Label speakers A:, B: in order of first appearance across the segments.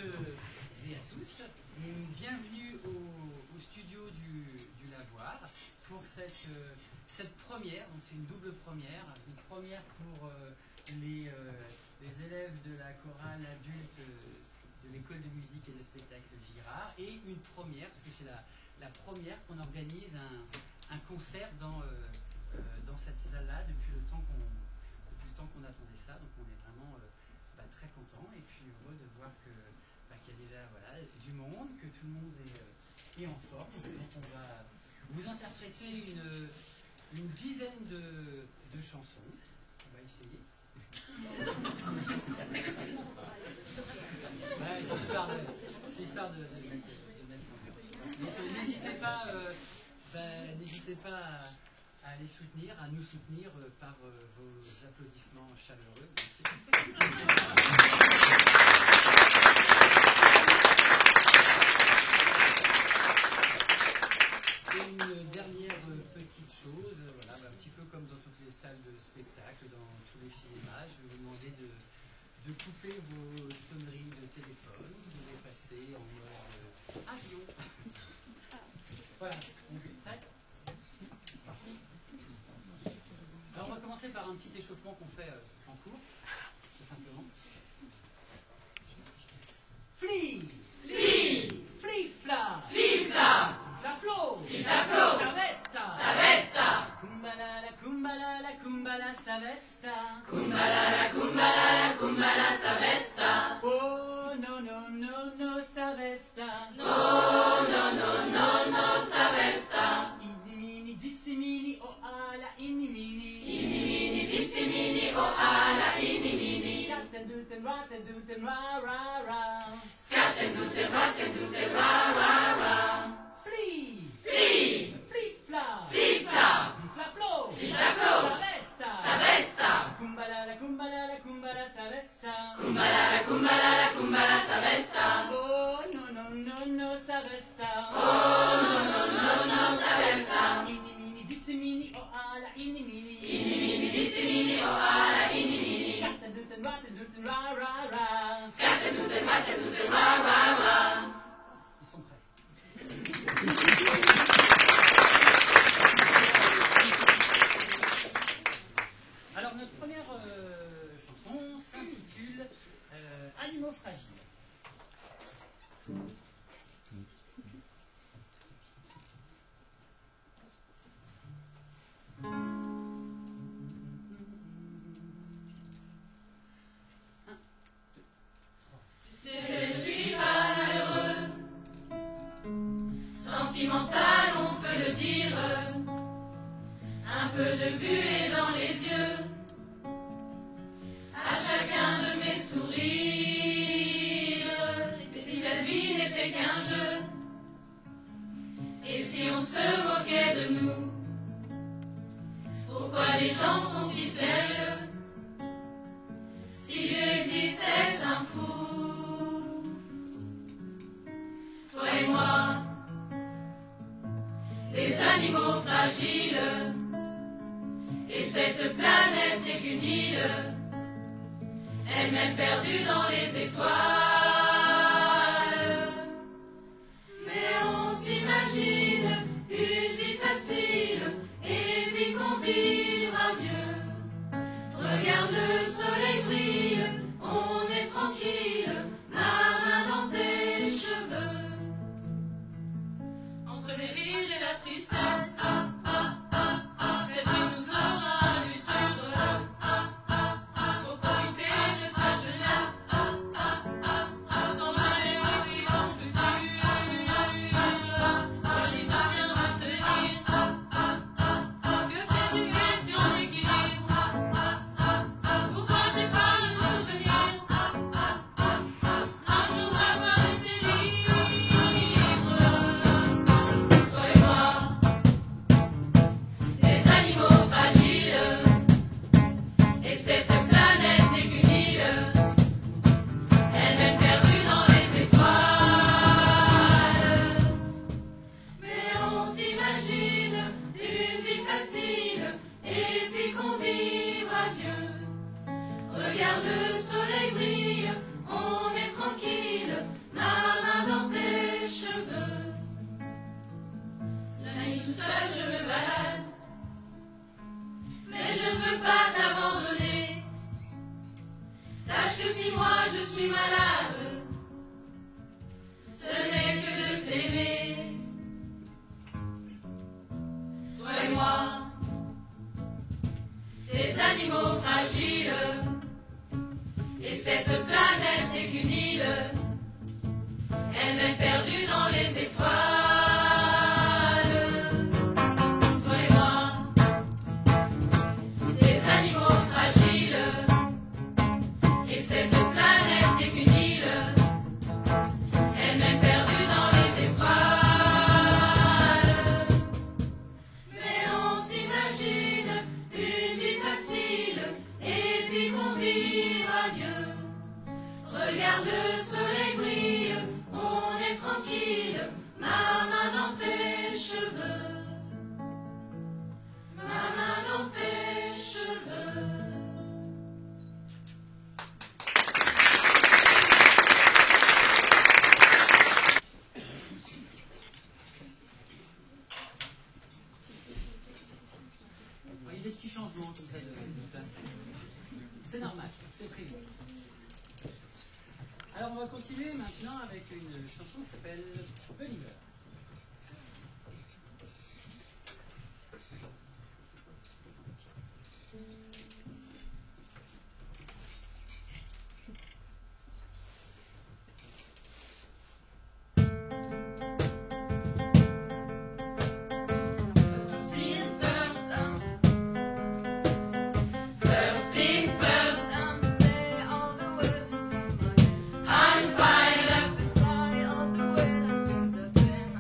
A: et à tous, et bienvenue au studio du Lavoir pour cette première. Donc c'est une double première, pour les élèves de la chorale adulte de l'école de musique et de spectacle Girard, et une première, parce que c'est la première qu'on organise un concert dans cette salle-là depuis le temps qu'on attendait ça. Donc on est vraiment très content et puis heureux de voir qu'il y a déjà du monde, que tout le monde est en forme. Donc on va vous interpréter une dizaine de chansons. On va essayer. C'est histoire de mettre l'ambiance. Donc n'hésitez pas à les soutenir, à nous soutenir par vos applaudissements chaleureux. Et une dernière petite chose, un petit peu comme dans toutes les salles de spectacle, dans tous les cinémas, je vais vous demander de couper vos sonneries de téléphone, de les passer en mode avion. Voilà, on est prêt ? Alors on va commencer par un petit échauffement qu'on fait en cours, tout simplement. Fli, fli, flifla, flifla, flaflo, flifla, savesta, savesta, kumbala la kumbala la kumbala savesta, kumbala la kumbala la kumbala savesta. Oh no no no no savesta, no no no no no savesta. Inimini dissimini o ala inimini, inimini dissimini o ala inimini. Scatten duten ratten duten ra ra ra. Scatten duten ratten duten ra ra ra. Fli, fli, flifla, flifla, flifla-flo, flifla-flo, savesta, savesta. Kumbala la kumbala la kumbala savesta, kumbala la kumbala la kumbala savesta. Oh no no no no savesta, oh no no no no savesta. Inimini dissimini o ala inimini, inimini dissimini o ala inimini. Scatten duten ratten duten ra ra ra. Scatten duten ratten duten ra ra ra. Ils sont prêts. Alors notre première chanson s'intitule Animaux fragiles.
B: Je suis pas malheureux, sentimental on peut le dire, un peu de buée dans les yeux, à chacun de mes sourires. Et si cette vie n'était qu'un jeu, et si on se moquait de nous, pourquoi les gens sont si sérieux? Si Dieu existe, est-ce un fou? Toi et moi, des animaux fragiles, et cette planète n'est qu'une île, elle-même perdue dans les étoiles. suis malade, ce n'est que de t'aimer. Toi et moi, des animaux fragiles, et cette planète n'est qu'une île, elle-même perdue dans les étoiles. Toi et moi, des animaux fragiles, et cette planète n'est qu'une île, elle-même perdue dans les étoiles. Mais on s'imagine une vie facile, et puis qu'on vivra mieux. Regarde le soleil brille, on est tranquille, ma main dans tes cheveux, ma main dans tes cheveux.
A: Il y a des petits changements comme ça de place. C'est normal, c'est prévu. Alors on va continuer maintenant avec une chanson qui s'appelle Believer.
B: I'm fired up and tired of the way that things have been.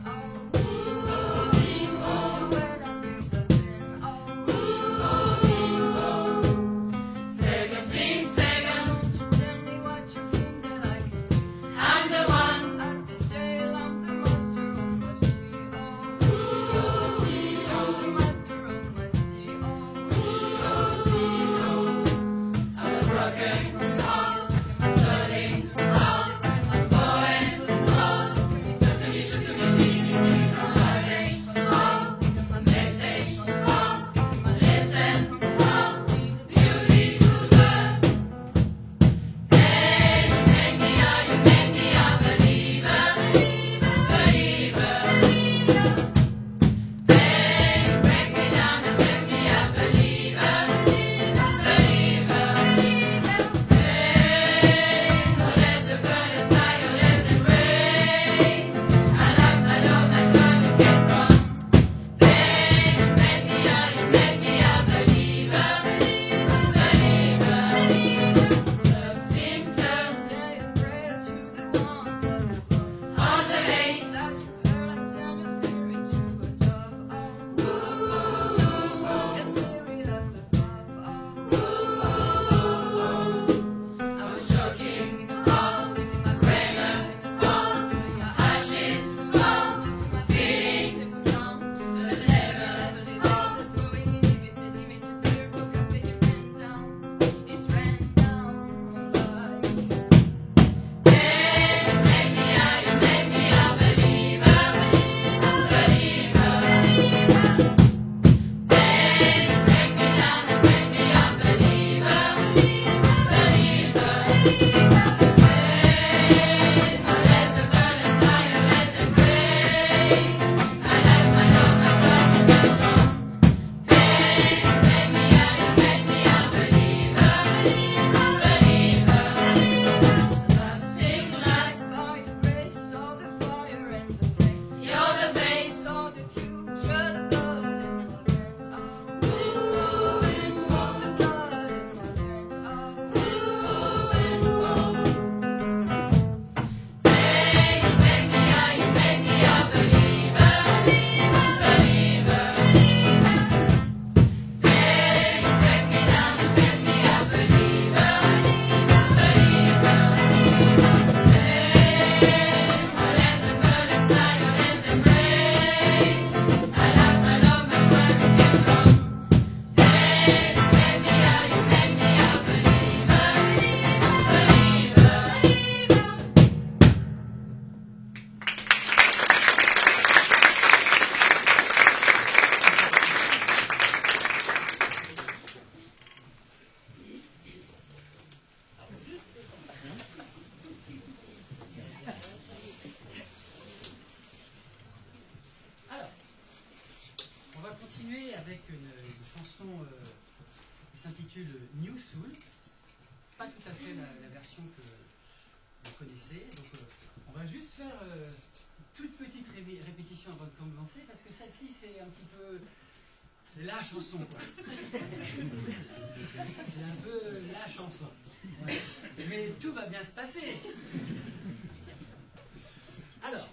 A: s'intitule New Soul. Pas tout à fait la version que vous connaissez. Donc on va juste faire une toute petite répétition avant de commencer, parce que celle-ci c'est un petit peu la chanson, quoi. C'est un peu la chanson. Ouais. Mais tout va bien se passer. Alors.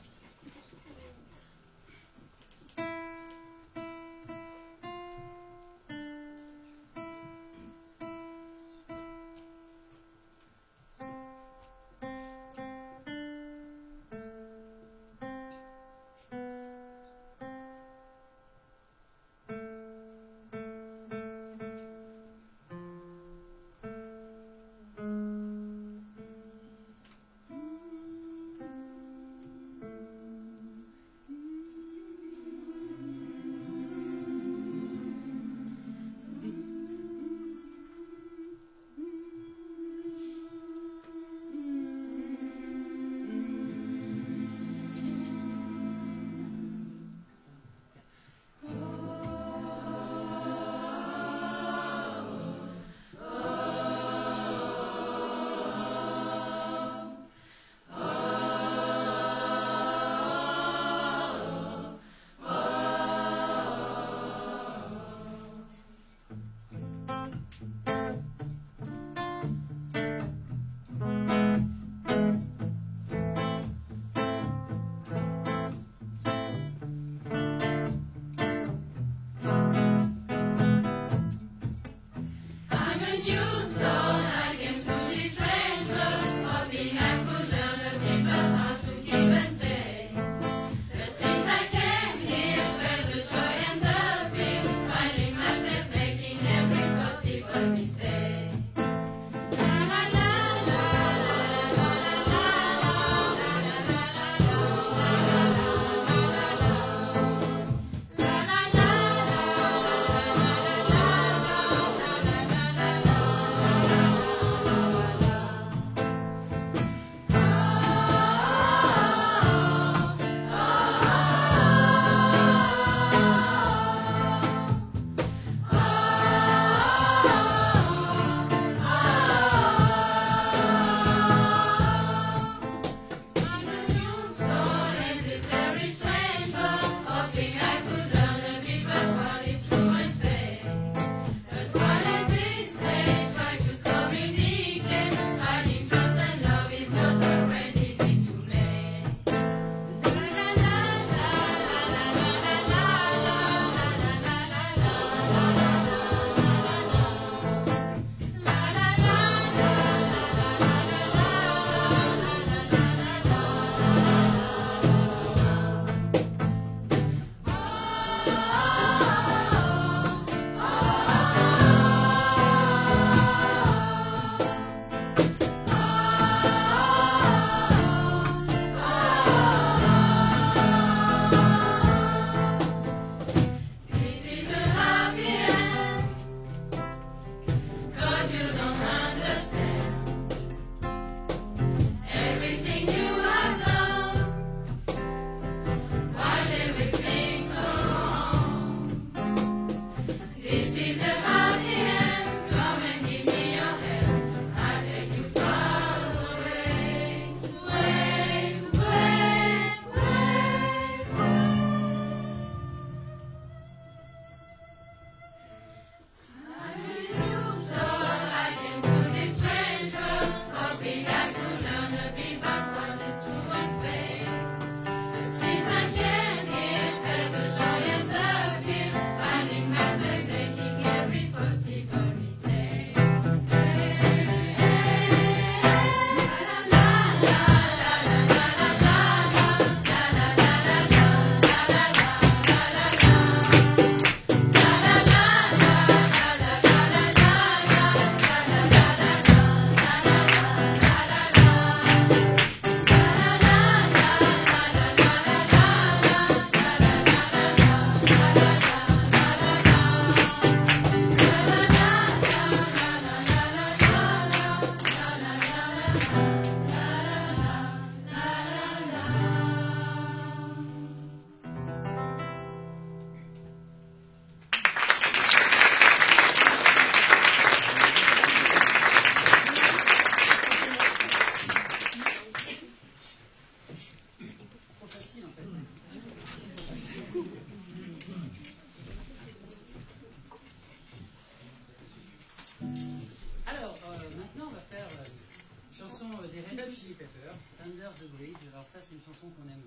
A: Under the Bridge. Alors ça, c'est une chanson qu'on aime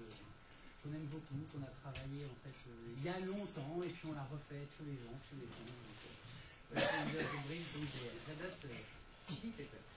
A: beaucoup, qu'on a travaillé en fait il y a longtemps, et puis on la refait tous les ans. Donc, c'est Under the Bridge, donc des Red Hot Chili Peppers.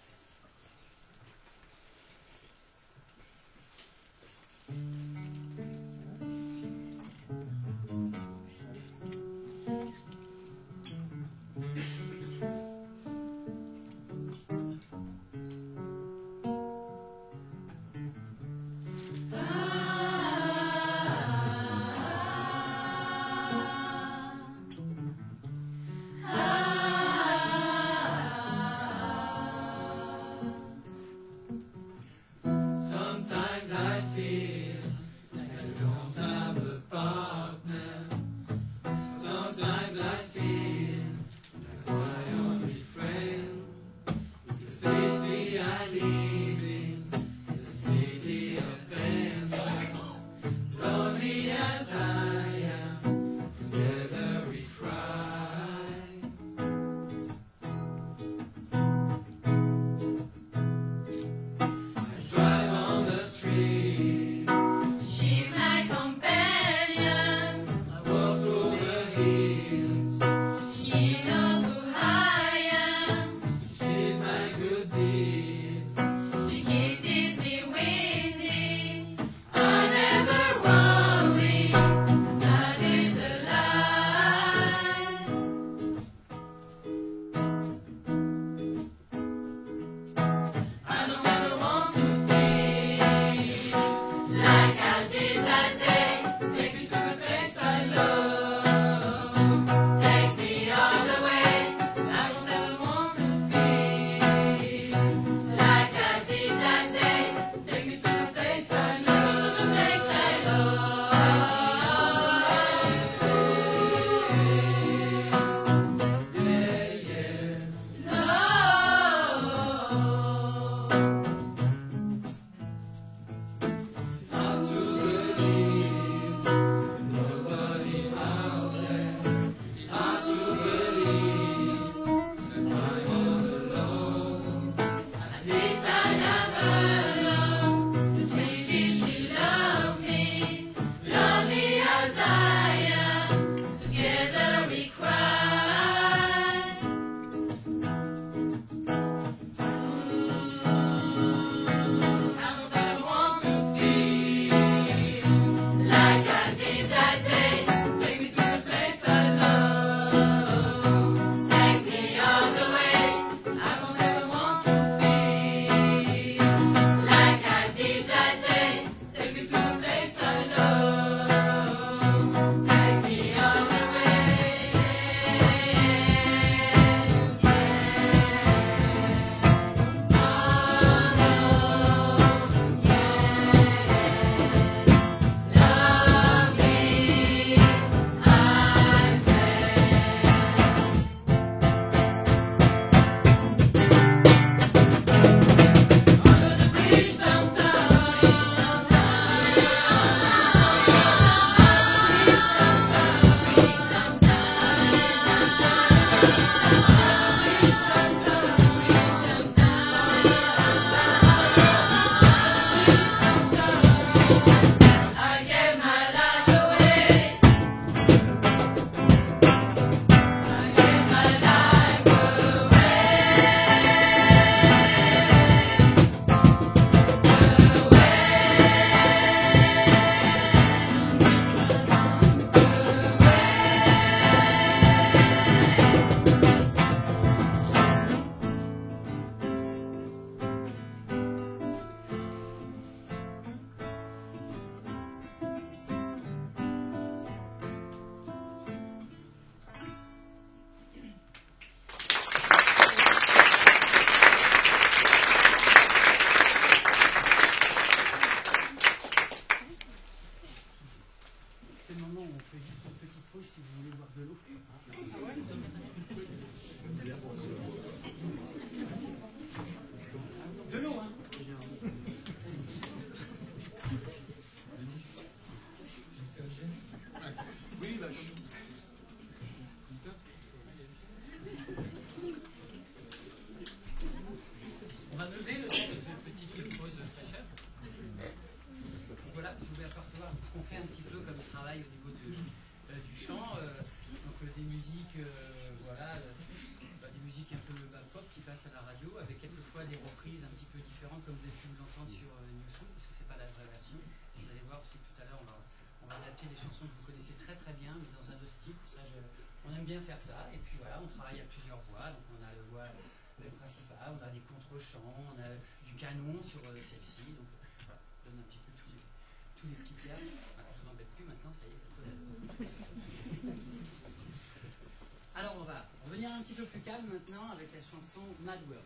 A: qu'on fait un petit peu comme travail au niveau du chant. Donc des musiques, voilà, des musiques un peu pop qui passent à la radio, avec quelquefois des reprises un petit peu différentes, comme vous avez pu l'entendre sur Newsou, parce que c'est pas la vraie version. Vous allez voir aussi tout à l'heure, on va adapter des chansons que vous connaissez très très bien, mais dans un autre style. Ça, on aime bien faire ça. Et puis voilà, on travaille à plusieurs voix. Donc on a le voix principal, on a des contre-chants, on a du canon sur celle-ci. Donc voilà, je donne un petit peu tous les petits termes. Voilà, je vous embête plus maintenant, ça y est. Alors on va revenir un petit peu plus calme maintenant avec la chanson Mad World.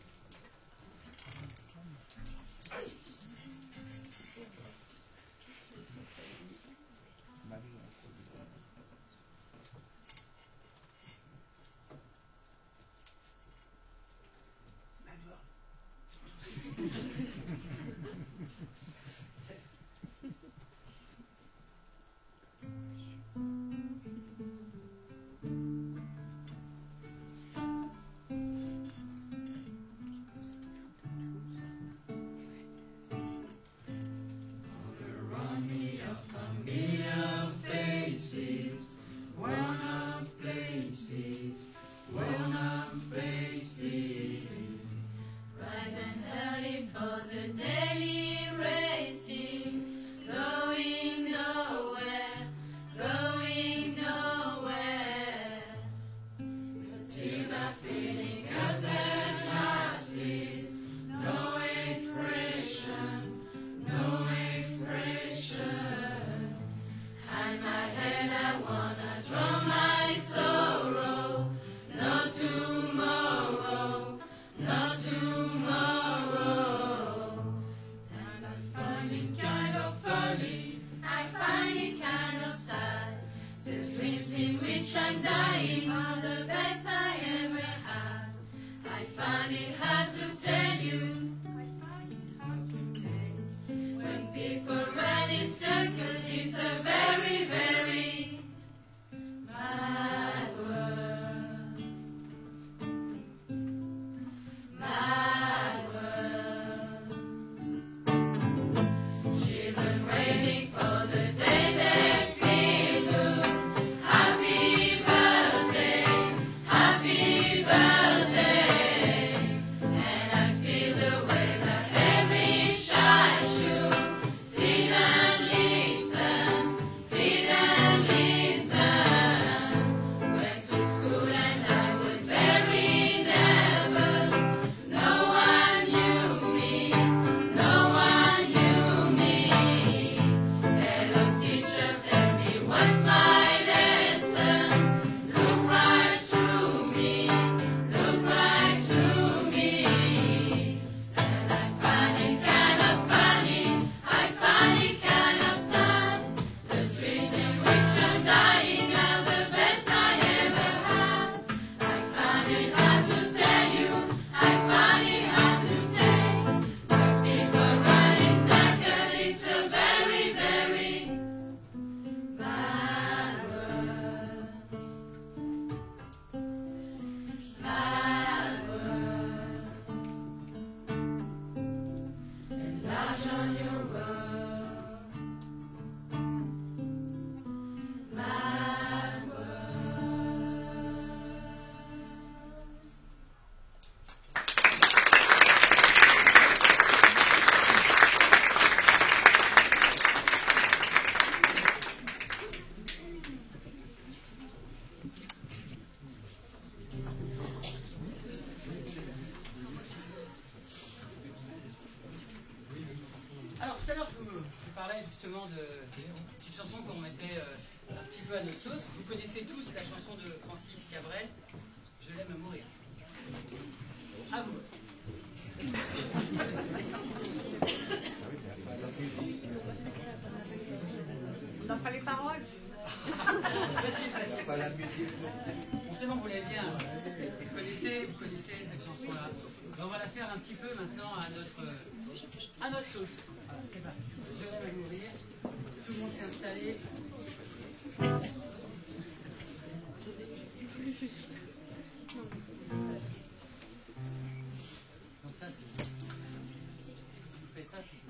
A: Une chanson qu'on mettait un petit peu à notre sauce. Vous connaissez tous la chanson de Francis Cabrel, Je l'aime à mourir. À vous.
C: On n'a pas les paroles.
A: Facile, facile. Bon, c'est bon, vous l'avez bien. Vous connaissez cette chanson-là. On va la faire un petit peu maintenant à notre sauce. Voilà, c'est parti. Je l'aime à mourir. Tout le monde s'est installé. Donc ça, c'est... Je vous fais ça, c'est...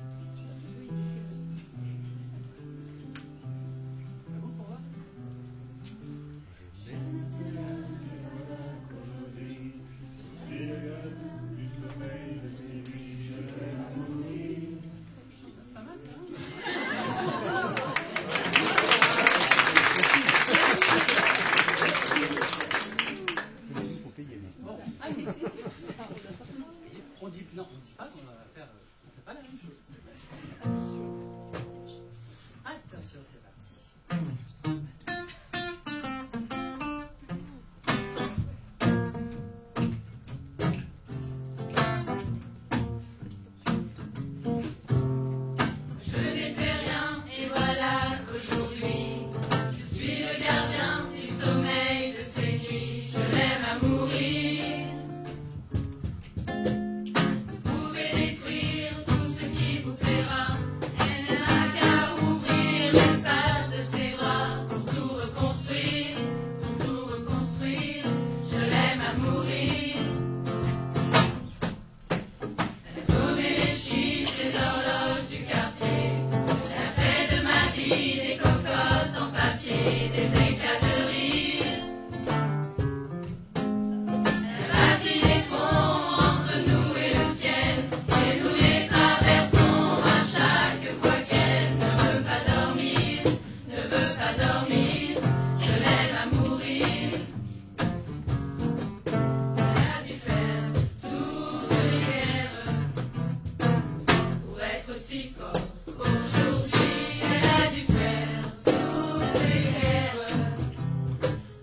B: si forte. Aujourd'hui, elle a dû faire toutes les guerres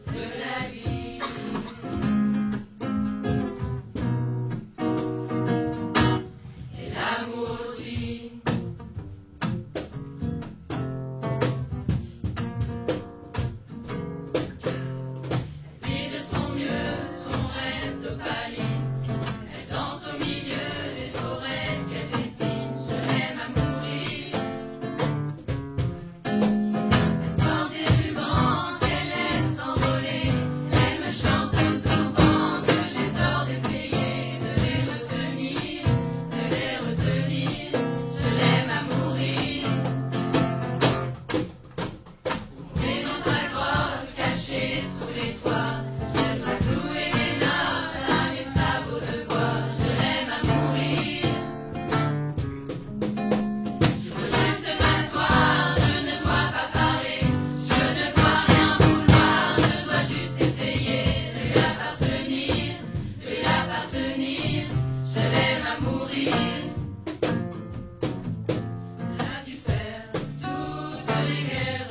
B: de la vie. Et l'amour aussi. Elle vit de son mieux son rêve d'opaline. Elle danse au milieu des forêts qu'elle dessine. Je l'aime à mourir. Elle porte des rubans qu'elle laisse s'envoler. Elle me chante souvent que j'ai tort d'essayer de les retenir, de les retenir. Je l'aime à mourir. Monter dans sa grotte cachée sous les toits. Je dois clouer des notes à mes sabots de bois. Je l'aime à mourir. Je veux juste m'asseoir, je ne dois pas parler. Je ne dois rien vouloir, je dois juste essayer de lui appartenir, de lui appartenir. Je l'aime à mourir. Elle a dû faire toutes les guerres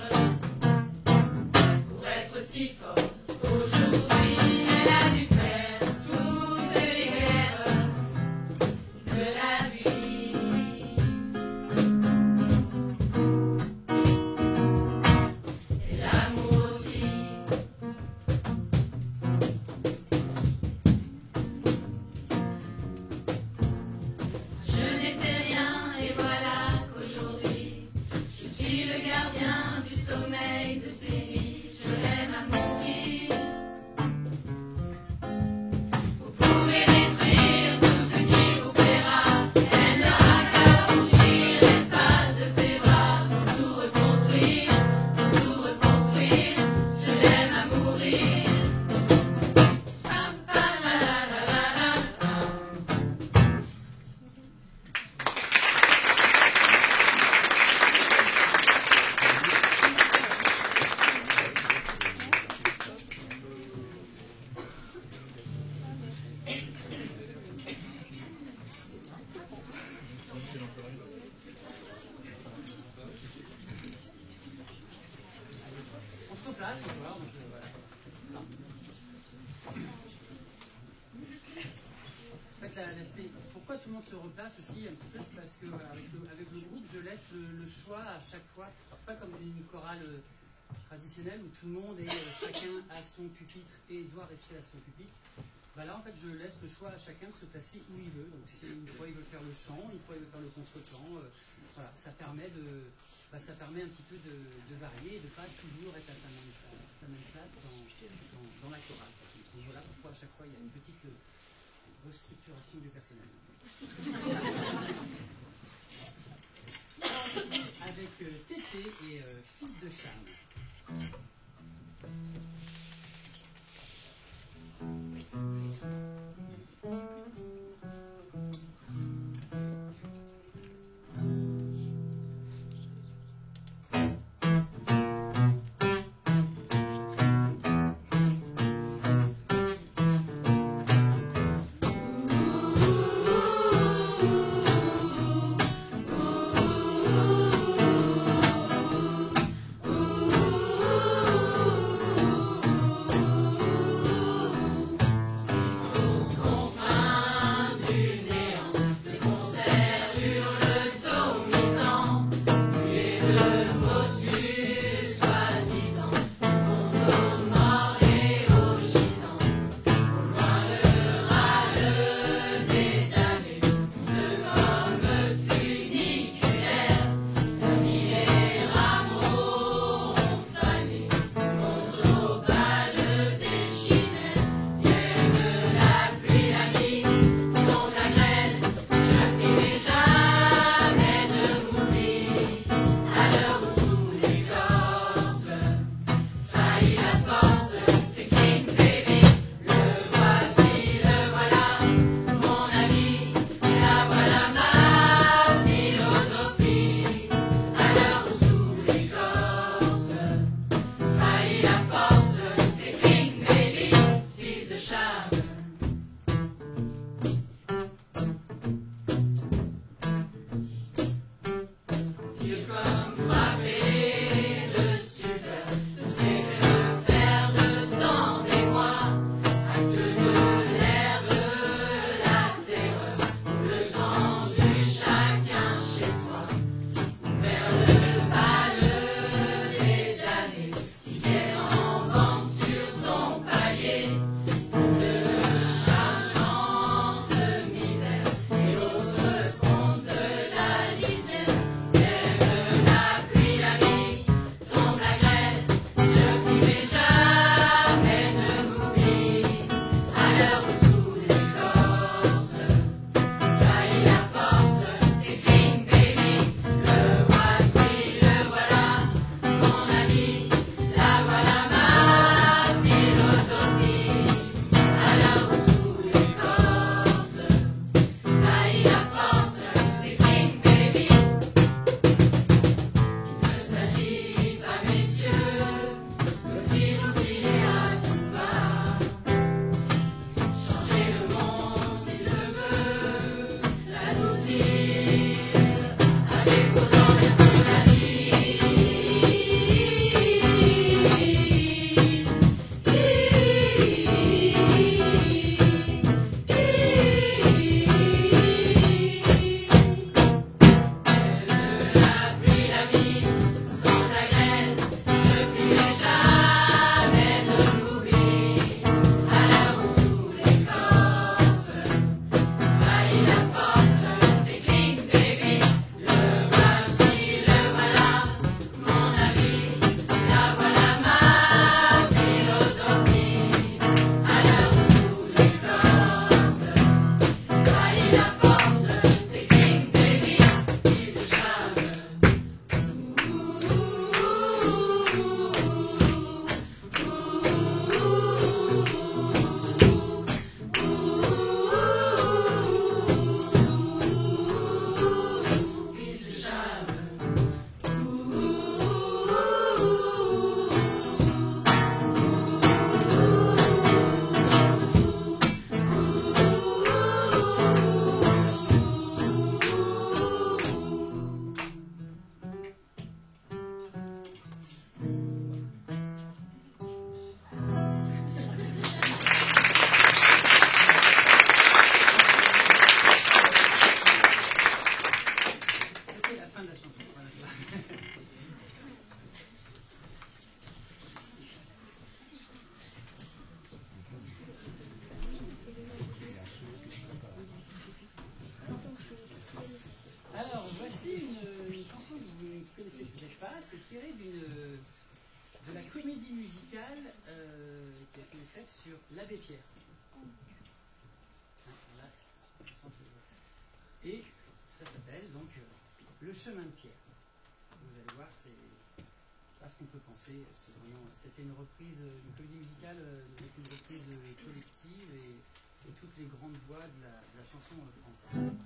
B: pour être si forte. Aujourd'hui, elle a dû faire toutes les guerres de la vie. Et l'amour aussi. Je n'étais rien et voilà qu'aujourd'hui je suis le gardien du sommeil de ses nuits. Je l'aime à mourir. Vous pouvez détruire tout ce qui vous plaira. Elle n'aura qu'à ouvrir l'espace de ses bras pour tout reconstruire, pour tout reconstruire. Je l'aime à mourir. Pam, pam, la, la, la, la, la, pam.
A: On se replace encore, donc voilà. En fait, l'aspect, pourquoi tout le monde se replace aussi un petit peu, c'est parce que voilà, avec le groupe, je laisse le choix à chaque fois. Alors, c'est pas comme une chorale traditionnelle où tout le monde est chacun à son pupitre et doit rester à son pupitre. Bah là, en fait, je laisse le choix à chacun de se placer où il veut. Donc, si une fois il veut faire le chant, une fois il veut faire le contre-chant, voilà, ça permet un petit peu de varier et de ne pas toujours être à sa même place dans la chorale. Donc voilà pourquoi à chaque fois il y a une petite restructuration du personnel. Avec Tété et Fils de Charme.
B: Ooh, ooh, ooh, ooh.
A: tiré de la comédie musicale qui a été faite sur l'Abbé Pierre. Voilà. Et ça s'appelle donc Le chemin de Pierre. Vous allez voir, c'est pas ce qu'on peut penser. C'était une reprise, une comédie musicale avec une reprise collective et toutes les grandes voix de la chanson française.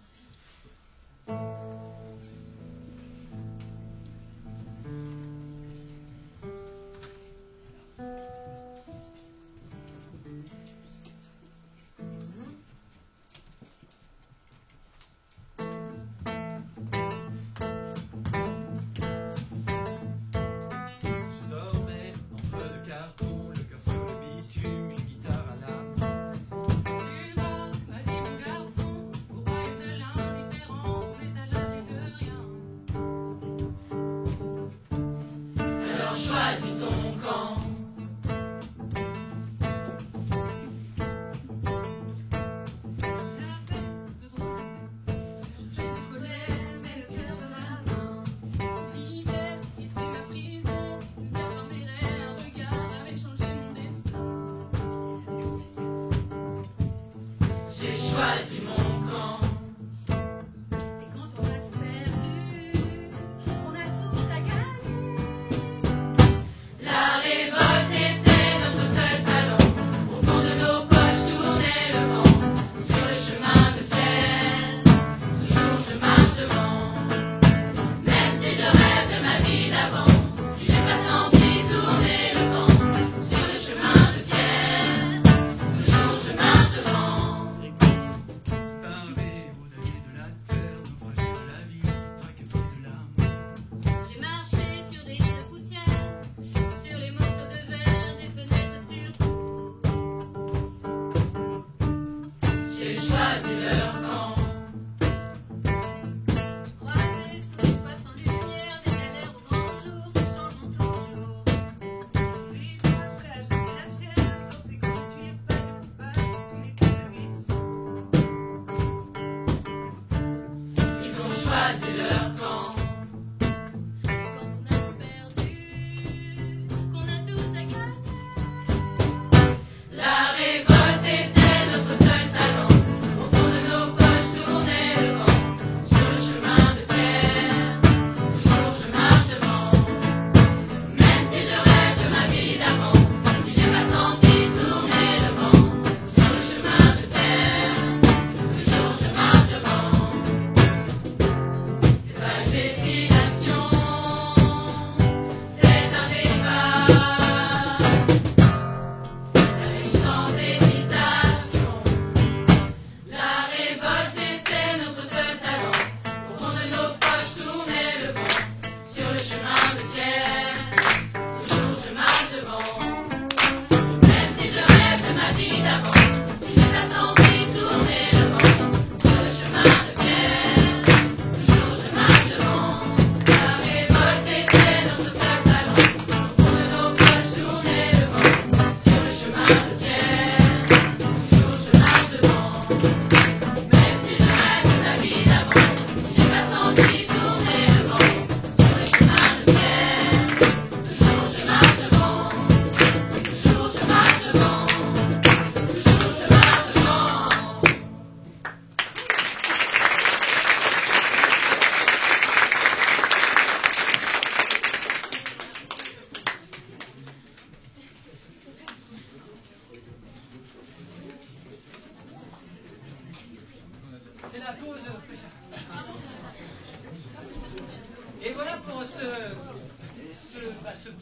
A: Et voilà pour ce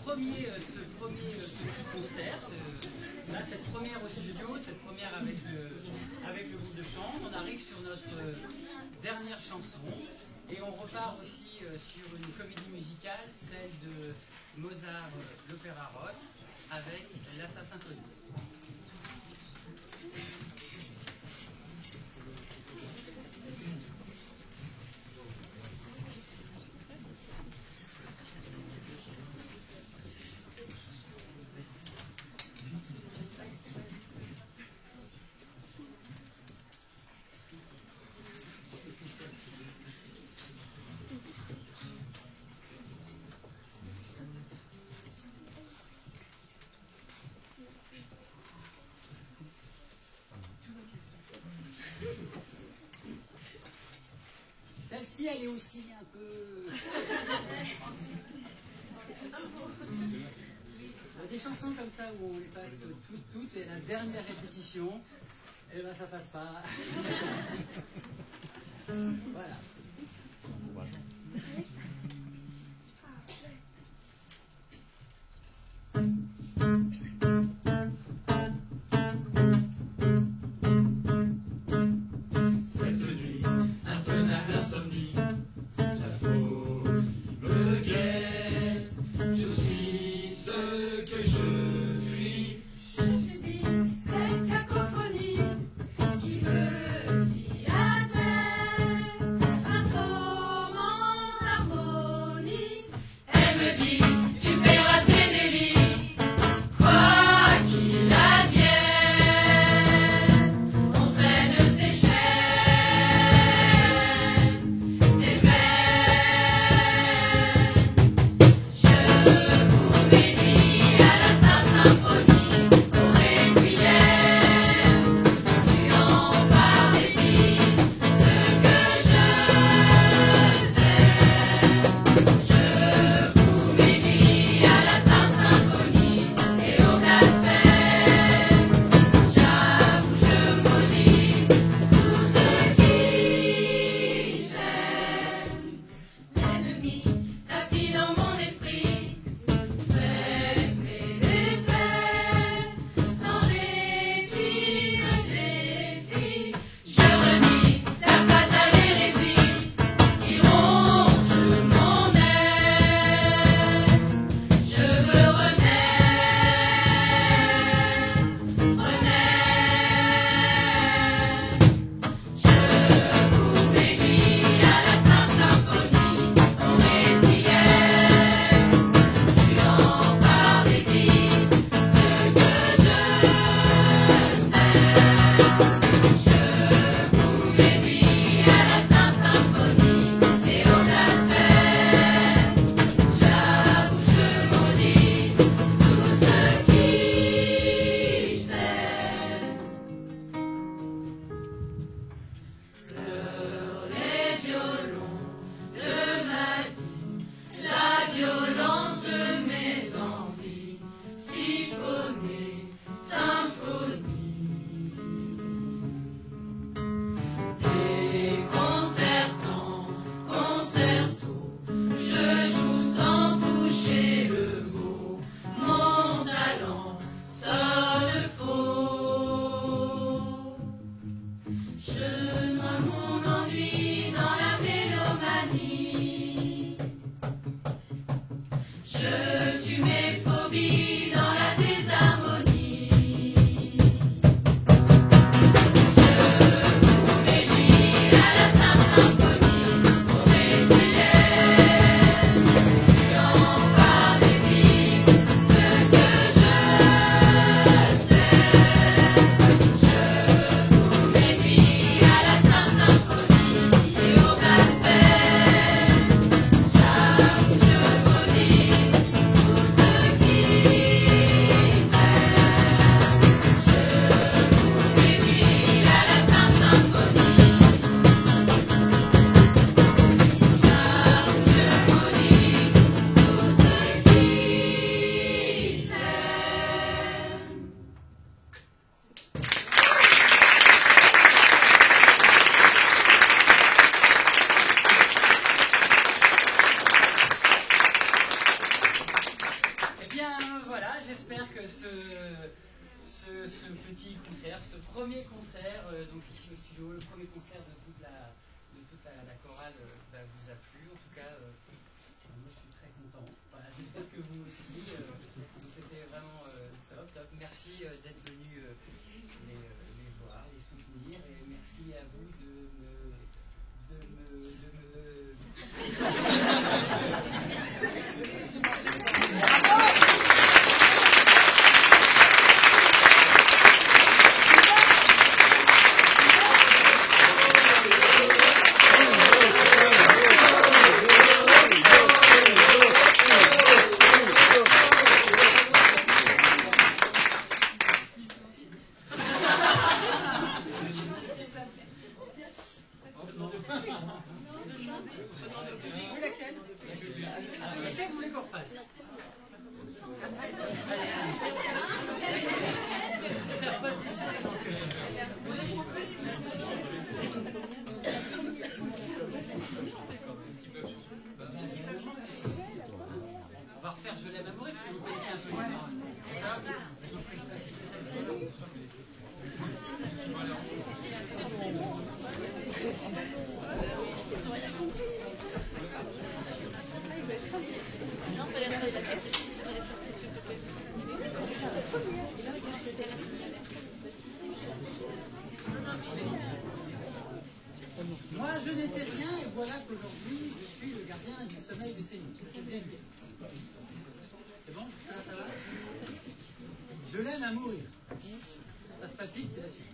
A: premier petit concert, cette première au studio, cette première avec le groupe de chant. On arrive sur notre dernière chanson et on repart aussi sur une comédie musicale, celle de Mozart, l'Opéra Roth, avec l'Assassin Connu. celle-ci, elle est aussi un peu... Il y a des chansons comme ça où on les passe toutes, et la dernière répétition, et ben ça passe pas. Voilà.
D: Cette nuit, intenable insomnie, la folie me guette. Je suis ce que je fuis.
B: Je subis cette cacophonie qui me s'y attelle, insommante harmonie. Elle me dit, tu paieras tes délits, quoi qu'il advienne. On traîne ses chaînes, ses peines. Je vous réduis à la sainte symphonie, au requiem, tuant par dépit ce que je sais. Je vous réduis à la sainte symphonie et au blasphème. J'avoue, je maudis tout ce qui s'aime. L'ennemi tapis dans mon esprit, fait mes défaites, sans répit me défie. Je renie la fatale hérésie qui ronge mon être. Je veux renaître. Je vous réduis à la sainte symphonie, au requiem, tuant par dépit ce que je sais. Je vous réduis à la sainte symphonie et au blasphème. J'avoue, je maudis tout ce qui s'aime. Pleurent les violons de ma vie, la violence de mes envies, symphonie, symphonie. Déconcertant, concerto, je joue sans toucher le mot, mon talent sonne faux. Je noie mon ennui dans la mélomanie. Je tue mes phobies dans la désharmonie. Je vous réduis à la sainte symphonie, au requiem, tuant par dépit ce que je sais. Je vous réduis à la sainte symphonie et au blasphème. J'avoue, je maudis tout ce qui s'aime. Je vous réduis à la sainte symphonie. J'avoue, je maudis tout ce qui s'aime.
A: Eh bien voilà, j'espère que ce petit concert, ce premier concert, donc ici au studio, le premier concert de toute la chorale vous a plu. En tout cas, moi je suis très content. Voilà, j'espère que vous aussi. Donc c'était vraiment top. Merci d'être venus les voir, les soutenir, et merci à vous de me lequel vous voulez qu'on refasse? Ça repasse ici, donc... On va refaire Je l'aime à mourir, si vous connaissez un peu les paroles. Moi, je n'étais rien, et voilà qu'aujourd'hui, je suis le gardien du sommeil de ces nuits. C'est bien bien. C'est bon? Ça va? Je l'aime à mourir. Ça se pratique, c'est la suite.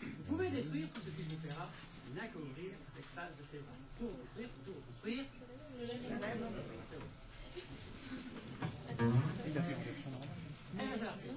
A: Vous pouvez détruire tout ce qui vous plaira, il n'a qu'à ouvrir l'espace de ses bras. Tout reconstruire, tout reconstruire. Je l'aime à mourir. C'est bon. Allez, c'est parti.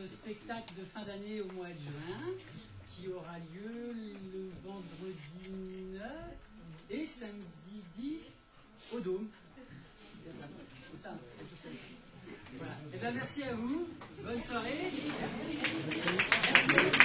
A: Spectacle de fin d'année au mois de juin qui aura lieu le vendredi 9 et samedi 10 au Dôme. C'est ça, Voilà. Eh bien, merci à vous. Bonne soirée. Merci.